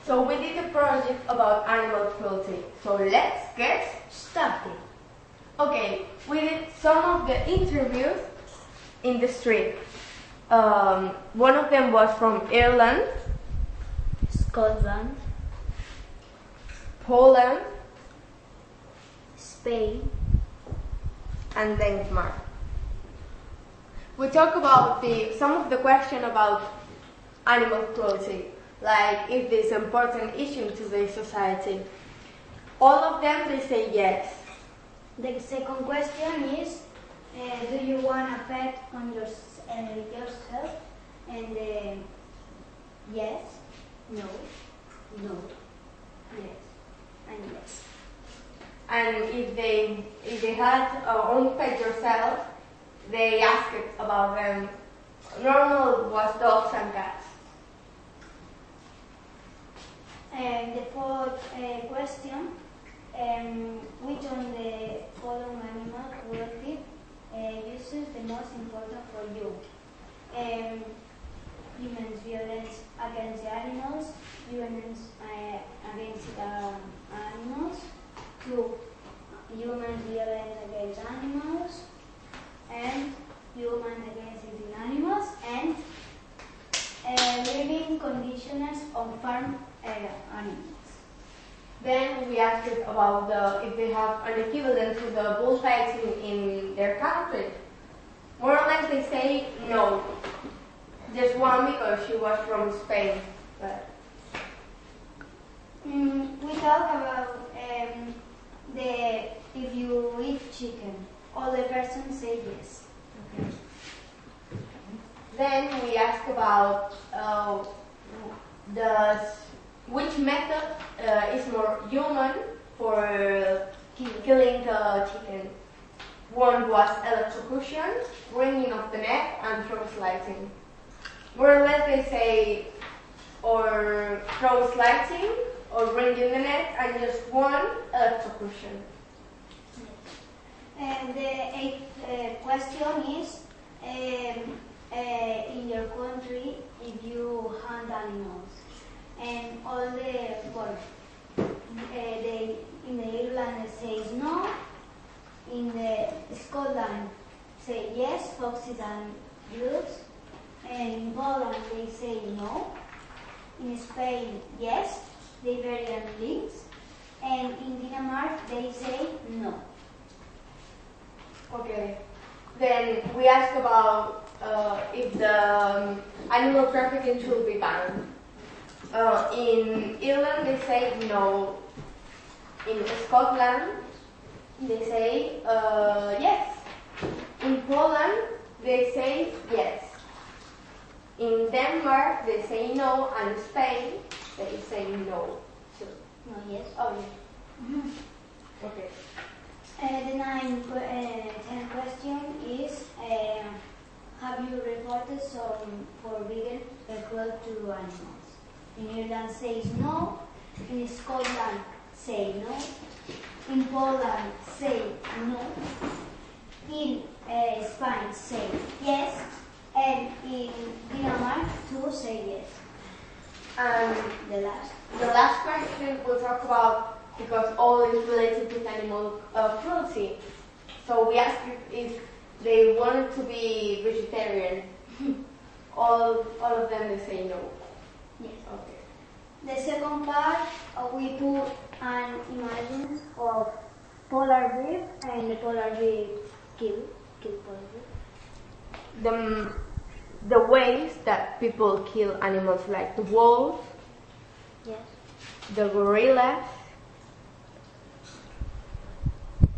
So we did a project about animal cruelty. So let's get started. Okay, we did some of the interviews in the street. One of them was from Ireland, Scotland, Poland, Spain, and Denmark. We talk about some of the question about animal cruelty, like if this is an important issue to the society. All of them, they say yes. The second question is, do you want a pet on yourself? And yes, no, no, yes, and yes. And if they had own pet yourself, they asked about them. Normal was dogs and cats. And the fourth question, which on the following animal cruelty uses the most important for you? Humans' violence against the animals, humans against animals, 2. Humans' violence against animals, and humans against eating animals, and living conditions on farm animals. Then we asked about if they have an equivalent to the bullfights in their country. More or less they say no. Just one because she was from Spain. But we talk about if you eat chicken. All the persons say yes. okay. Then we ask about which method is more human for killing the chicken. One was electrocution, wringing of the neck, and throat slicing. More or less they say or throat slicing or wringing the neck and just one electrocution. And the eighth question is, in your country, if you hunt animals, and all in the Ireland it says no, in the Scotland say yes, foxes and dogs, and in Poland they say no, in Spain yes, the Iberian lynx, and in Denmark they say no. Okay. Then we asked about if the animal trafficking should be banned. In Ireland they say no. In Scotland they say yes. In Poland they say yes. In Denmark they say no, and Spain they say no. So, No, yes. oh yeah. Okay. The 10th question is, have you reported some forbidden cruelty to animals? In Ireland says no, in Scotland say no, in Poland say no, in Spain say yes, and in Denmark too say yes. And The last. the last question we'll talk about, because all is related with animal cruelty. So we asked if they wanted to be vegetarian. all of them they say no. Yes. Okay. The second part, we put an image of polar bear, and the polar bear kill polar bear. The ways that people kill animals, like the wolves, Yes. the gorillas,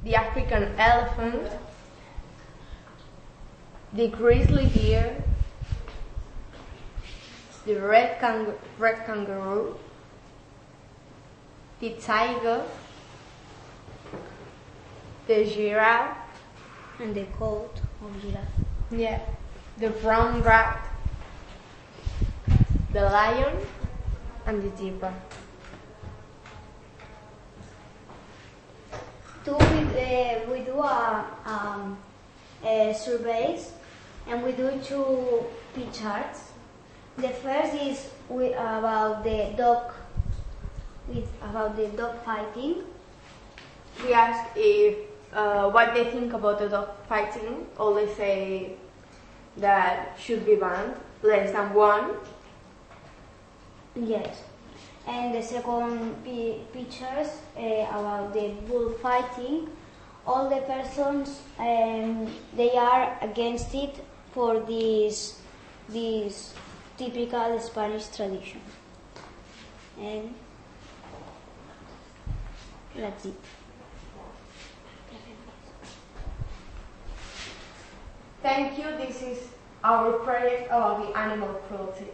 the African elephant, the grizzly bear, the red kangaroo, the tiger, the giraffe, And the coat of giraffe. yeah, the brown rat, the lion, and the zebra. We do surveys, and we do 2 P charts. The first is about the dog about the dog fighting. We ask if what they think about the dog fighting. All they say that should be banned, less than one. Yes. And the second pictures about the bullfighting. All the persons they are against it for this typical Spanish tradition. And that's it. Thank you. This is our project about the animal cruelty.